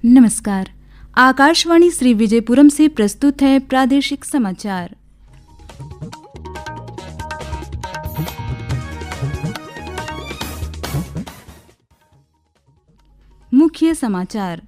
नमस्कार। आकाशवाणी श्री विजयपुरम से प्रस्तुत है प्रादेशिक समाचार। मुख्य समाचार।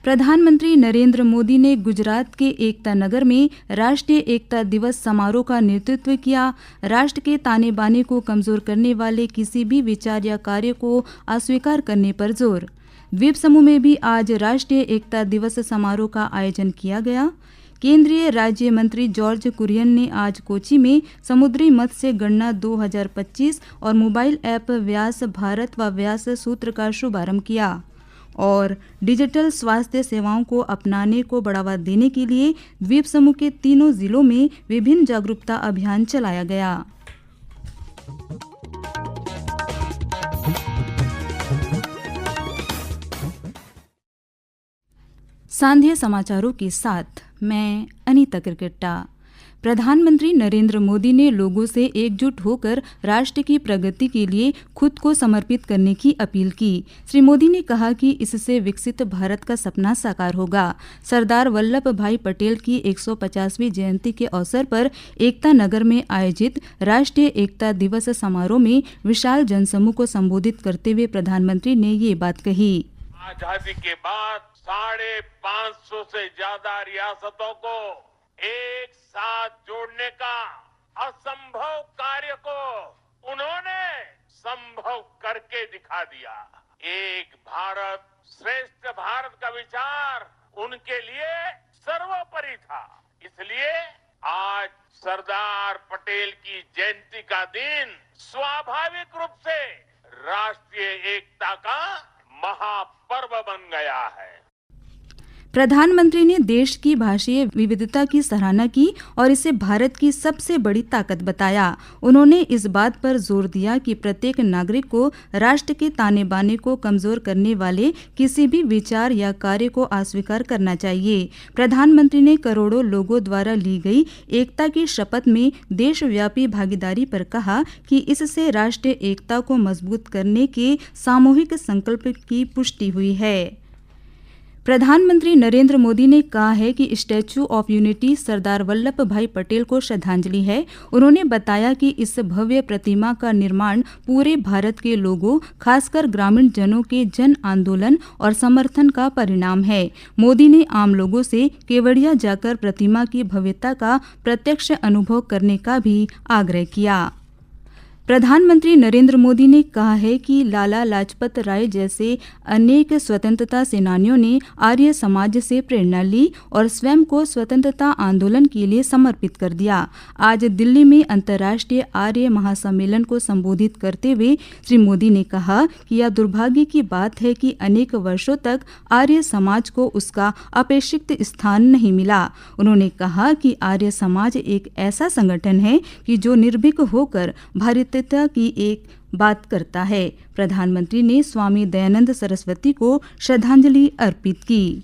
प्रधानमंत्री नरेंद्र मोदी ने गुजरात के एकता नगर में राष्ट्रीय एकता दिवस समारोह का नेतृत्व किया। राष्ट्र के ताने बाने को कमजोर करने वाले किसी भी विचार या कार्य को अस्वीकार करने पर जोर। द्वीप समूह में भी आज राष्ट्रीय एकता दिवस समारोह का आयोजन किया गया। केंद्रीय राज्य मंत्री जॉर्ज कुरियन ने आज कोच्चि में समुद्री मत्स्य गणना 2025 और मोबाइल ऐप व्यास भारत व व्यास सूत्र का शुभारंभ किया और डिजिटल स्वास्थ्य सेवाओं को अपनाने को बढ़ावा देने के लिए द्वीप समूह के तीनों जिलों में विभिन्न जागरूकता अभियान चलाया गया। सांध्य समाचारों के साथ मैं अनीता किरकिट्टा। प्रधानमंत्री नरेंद्र मोदी ने लोगों से एकजुट होकर राष्ट्र की प्रगति के लिए खुद को समर्पित करने की अपील की। श्री मोदी ने कहा कि इससे विकसित भारत का सपना साकार होगा। सरदार वल्लभ भाई पटेल की 150वीं जयंती के अवसर पर एकता नगर में आयोजित राष्ट्रीय एकता दिवस समारोह में विशाल जनसमूह को संबोधित करते हुए प्रधानमंत्री ने ये बात कही। आजादी के बाद 550 से ज्यादा रियासतों को एक साथ जोड़ने का असंभव कार्य को उन्होंने संभव करके दिखा दिया। एक भारत श्रेष्ठ भारत का विचार उनके लिए सर्वोपरि था। इसलिए आज सरदार पटेल की जयंती का दिन स्वाभाविक रूप से राष्ट्रीय एकता का महापर्व बन गया है। प्रधानमंत्री ने देश की भाषीय विविधता की सराहना की और इसे भारत की सबसे बड़ी ताकत बताया। उन्होंने इस बात पर जोर दिया कि प्रत्येक नागरिक को राष्ट्र के ताने बाने को कमजोर करने वाले किसी भी विचार या कार्य को अस्वीकार करना चाहिए। प्रधानमंत्री ने करोड़ों लोगों द्वारा ली गई एकता की शपथ में देशव्यापी भागीदारी पर कहा कि इससे राष्ट्रीय एकता को मजबूत करने के सामूहिक संकल्प की पुष्टि हुई है। प्रधानमंत्री नरेंद्र मोदी ने कहा है कि statue of unity Sardar Vallabh भाई पटेल को श्रद्धांजलि है। उन्होंने बताया कि इस भव्य प्रतिमा का निर्माण पूरे भारत के लोगों, खासकर ग्रामीण जनों के जन आंदोलन और समर्थन का परिणाम है। मोदी ने आम लोगों से केवड़िया जाकर प्रतिमा की भव्यता का प्रत्यक्ष अनुभव करने का भी आग्रह किया। प्रधानमंत्री नरेंद्र मोदी ने कहा है कि लाला लाजपत राय जैसे अनेक स्वतंत्रता सेनानियों ने आर्य समाज से प्रेरणा ली और स्वयं को स्वतंत्रता आंदोलन के लिए समर्पित कर दिया। आज दिल्ली में अंतर्राष्ट्रीय आर्य महासम्मेलन को संबोधित करते हुए श्री मोदी ने कहा कि यह दुर्भाग्य की बात है कि अनेक वर्षों तक आर्य समाज को उसका अपेक्षित स्थान नहीं मिला। उन्होंने कहा कि आर्य समाज एक ऐसा संगठन है कि जो निर्भीक होकर भारतीय की एक बात करता है। प्रधानमंत्री ने स्वामी दयानंद सरस्वती को श्रद्धांजलि अर्पित की।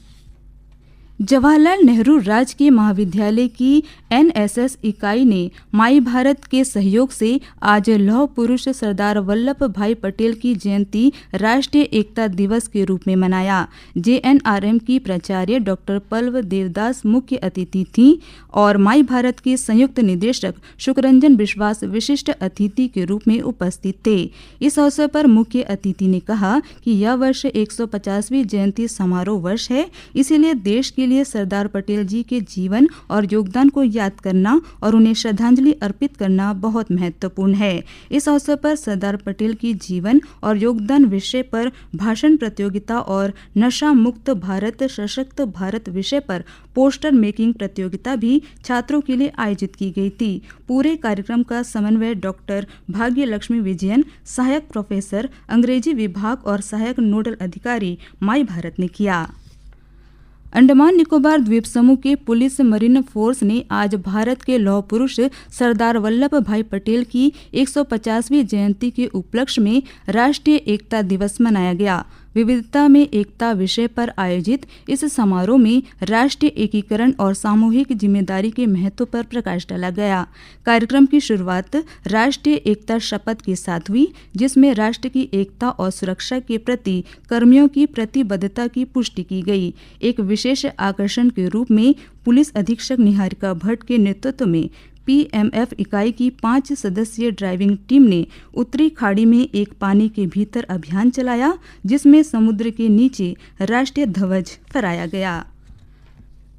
जवाहरलाल नेहरू राजकीय महाविद्यालय की एनएसएस इकाई ने माई भारत के सहयोग से आज लौह पुरुष सरदार वल्लभ भाई पटेल की जयंती राष्ट्रीय एकता दिवस के रूप में मनाया। जेएनआरएम की प्राचार्य डॉक्टर पल्लव देवदास मुख्य अतिथि थीं और माई भारत के संयुक्त निदेशक शुक्रंजन विश्वास विशिष्ट अतिथि के रूप में उपस्थित थे। इस अवसर पर मुख्य अतिथि ने कहा कि यह वर्ष 150वीं जयंती समारोह वर्ष है, इसीलिए देश के लिए सरदार पटेल जी के जीवन और योगदान को याद करना और उन्हें श्रद्धांजलि अर्पित करना बहुत महत्वपूर्ण है। इस अवसर पर सरदार पटेल की जीवन और योगदान विषय पर भाषण प्रतियोगिता और नशा मुक्त भारत सशक्त भारत विषय पर पोस्टर मेकिंग प्रतियोगिता भी छात्रों के लिए आयोजित की गई थी। पूरे कार्यक्रम का समन्वय डॉक्टर भाग्य लक्ष्मी विजयन, सहायक प्रोफेसर अंग्रेजी विभाग और सहायक नोडल अधिकारी माई भारत ने किया। अंडमान निकोबार द्वीप समूह के पुलिस मरीन फोर्स ने आज भारत के लौह पुरुष सरदार वल्लभ भाई पटेल की 150वीं जयंती के उपलक्ष्य में राष्ट्रीय एकता दिवस मनाया गया। विविधता में एकता विषय पर आयोजित इस समारोह में राष्ट्रीय एकीकरण और सामूहिक जिम्मेदारी के महत्व पर प्रकाश डाला गया। कार्यक्रम की शुरुआत राष्ट्रीय एकता शपथ के साथ हुई, जिसमें राष्ट्र की एकता और सुरक्षा के प्रति कर्मियों की प्रतिबद्धता की पुष्टि की गई। एक विशेष आकर्षण के रूप में पुलिस अधीक्षक निहारिका भट्ट के नेतृत्व में पीएमएफ इकाई की 5 सदस्यीय ड्राइविंग टीम ने उत्तरी खाड़ी में एक पानी के भीतर अभियान चलाया, जिसमें समुद्र के नीचे राष्ट्रीय ध्वज फहराया गया।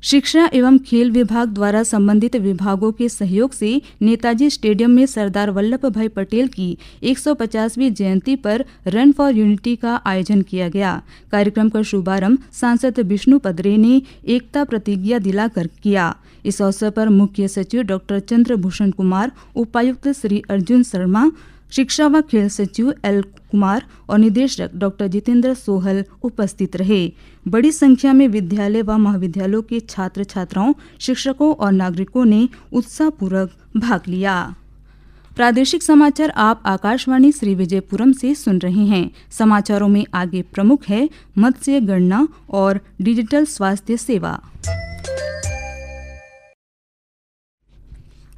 शिक्षा एवं खेल विभाग द्वारा संबंधित विभागों के सहयोग से नेताजी स्टेडियम में सरदार वल्लभ भाई पटेल की 150वीं जयंती पर रन फॉर यूनिटी का आयोजन किया गया। कार्यक्रम का शुभारंभ सांसद विष्णु पदरे ने एकता प्रतिज्ञा दिलाकर किया। इस अवसर पर मुख्य सचिव डॉक्टर चंद्रभूषण कुमार, उपायुक्त श्री अर्जुन शर्मा, शिक्षा व खेल सचिव एल कुमार और निदेशक डॉक्टर जितेंद्र सोहल उपस्थित रहे। बड़ी संख्या में विद्यालय व महाविद्यालयों के छात्र छात्राओं, शिक्षकों और नागरिकों ने उत्साहपूर्वक भाग लिया। प्रादेशिक समाचार आप आकाशवाणी श्री विजयपुरम से सुन रहे हैं। समाचारों में आगे प्रमुख है मत्स्य गणना और डिजिटल स्वास्थ्य सेवा।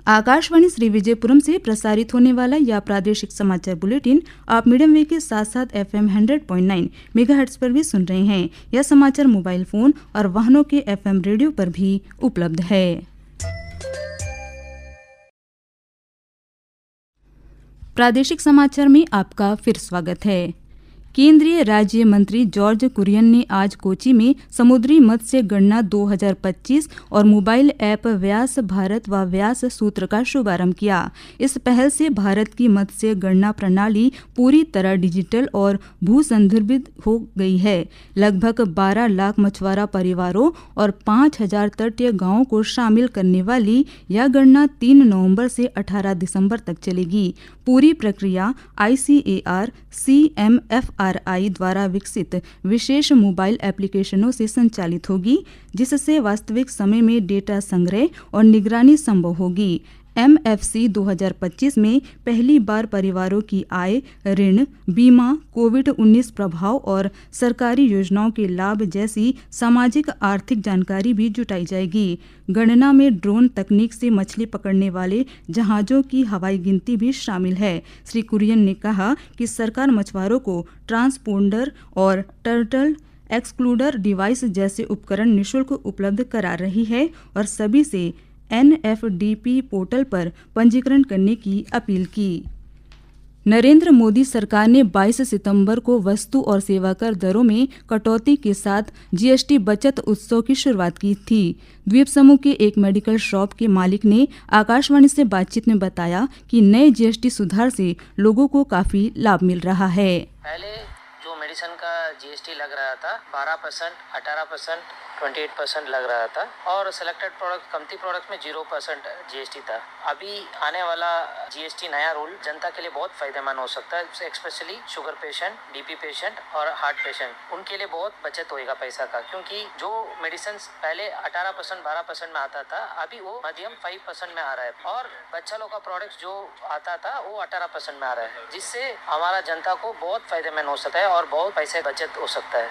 आकाशवाणी श्री विजयपुरम से प्रसारित होने वाला यह प्रादेशिक समाचार बुलेटिन आप मीडियम वेव के साथ साथ FM 100.9 मेगाहर्ट्ज पर भी सुन रहे हैं। यह समाचार मोबाइल फोन और वाहनों के FM रेडियो पर भी उपलब्ध है। प्रादेशिक समाचार में आपका फिर स्वागत है। केंद्रीय राज्य मंत्री जॉर्ज कुरियन ने आज कोची में समुद्री मत्स्य गणना 2025 और मोबाइल ऐप व्यास भारत व व्यास सूत्र का शुभारंभ किया। इस पहल से भारत की मत्स्य गणना प्रणाली पूरी तरह डिजिटल और भू-संदर्भित हो गई है। लगभग 12 लाख मछुआरा परिवारों और 5000 तटीय गांवों को शामिल करने वाली यह गणना 3 नवंबर से 18 दिसंबर तक चलेगी। पूरी प्रक्रिया ICAR CMFRI द्वारा विकसित विशेष मोबाइल एप्लीकेशनों से संचालित होगी, जिससे वास्तविक समय में डेटा संग्रह और निगरानी संभव होगी। MFC 2025 में पहली बार परिवारों की आय, ऋण, बीमा, कोविड-19 प्रभाव और सरकारी योजनाओं के लाभ जैसी सामाजिक आर्थिक जानकारी भी जुटाई जाएगी। गणना में ड्रोन तकनीक से मछली पकड़ने वाले जहाजों की हवाई गिनती भी शामिल है। श्री कुरियन ने कहा कि सरकार मछुआरों को ट्रांसपोंडर और टर्टल एक्सक्लूडर डिवाइस जैसे उपकरण निःशुल्क उपलब्ध करा रही है और सभी से NFDP पोर्टल पर पंजीकरण करने की अपील की। नरेंद्र मोदी सरकार ने 22 सितंबर को वस्तु और सेवा कर दरों में कटौती के साथ GST बचत उत्सव की शुरुआत की थी। द्वीप समूह के एक मेडिकल शॉप के मालिक ने आकाशवाणी से बातचीत में बताया कि नए GST सुधार से लोगों को काफी लाभ मिल रहा है। पहले जो मेडिसिन का GST लग रहा था 12%, 18%, 28% लग रहा था और सिलेक्टेड प्रोडक्ट, कमती प्रोडक्ट में 0% GST था। अभी आने वाला GST नया रूल जनता के लिए बहुत फायदेमंद हो सकता है, specially sugar patient, BP patient और हार्ट पेशेंट, उनके लिए बहुत बचत होएगा पैसा का, क्योंकि जो मेडिसिन पहले 18%, 12% में आता था, अभी वो मध्यम 5% में आ रहा है और बच्चा लोग का प्रोडक्ट जो आता था वो 18% में आ रहा है, जिससे हमारा जनता को बहुत फायदेमंद हो सकता है और बहुत पैसे बचत हो सकता है।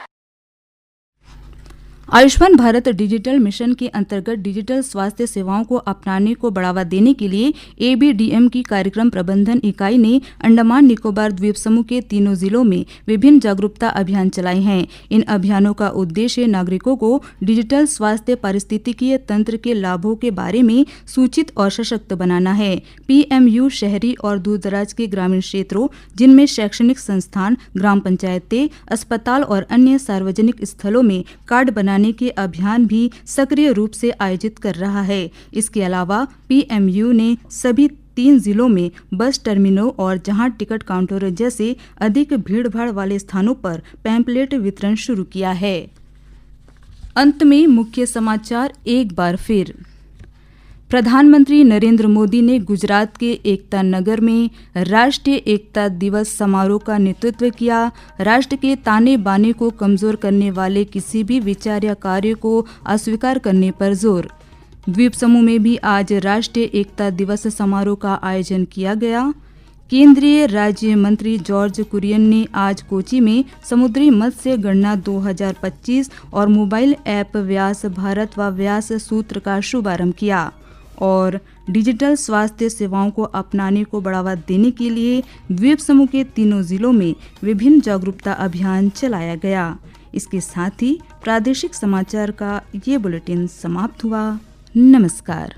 आयुष्मान भारत डिजिटल मिशन के अंतर्गत डिजिटल स्वास्थ्य सेवाओं को अपनाने को बढ़ावा देने के लिए ABDM की कार्यक्रम प्रबंधन इकाई ने अंडमान निकोबार द्वीप समूह के 3 जिलों में विभिन्न जागरूकता अभियान चलाए हैं। इन अभियानों का उद्देश्य नागरिकों को डिजिटल स्वास्थ्य पारिस्थितिकीय तंत्र के लाभों के बारे में सूचित और सशक्त बनाना है। PMU शहरी और दूरदराज के ग्रामीण क्षेत्रों, जिनमें शैक्षणिक संस्थान, ग्राम पंचायतें, अस्पताल और अन्य सार्वजनिक स्थलों में कार्ड बनाने के अभियान भी सक्रिय रूप से आयोजित कर रहा है। इसके अलावा PMU ने सभी 3 जिलों में बस टर्मिनलों और जहां टिकट काउंटर जैसे अधिक भीड़भाड़ वाले स्थानों पर पैम्पलेट वितरण शुरू किया है। अंत में मुख्य समाचार एक बार फिर। प्रधानमंत्री नरेंद्र मोदी ने गुजरात के एकता नगर में राष्ट्रीय एकता दिवस समारोह का नेतृत्व किया। राष्ट्र के ताने बाने को कमजोर करने वाले किसी भी विचार या कार्य को अस्वीकार करने पर जोर। द्वीप समूह में भी आज राष्ट्रीय एकता दिवस समारोह का आयोजन किया गया। केंद्रीय राज्य मंत्री जॉर्ज कुरियन ने आज कोची में समुद्री मत्स्य गणना 2025 और मोबाइल ऐप व्यास भारत व व्यास सूत्र का शुभारंभ किया। और डिजिटल स्वास्थ्य सेवाओं को अपनाने को बढ़ावा देने के लिए द्वीप समूह के 3 जिलों में विभिन्न जागरूकता अभियान चलाया गया। इसके साथ ही प्रादेशिक समाचार का ये बुलेटिन समाप्त हुआ। नमस्कार।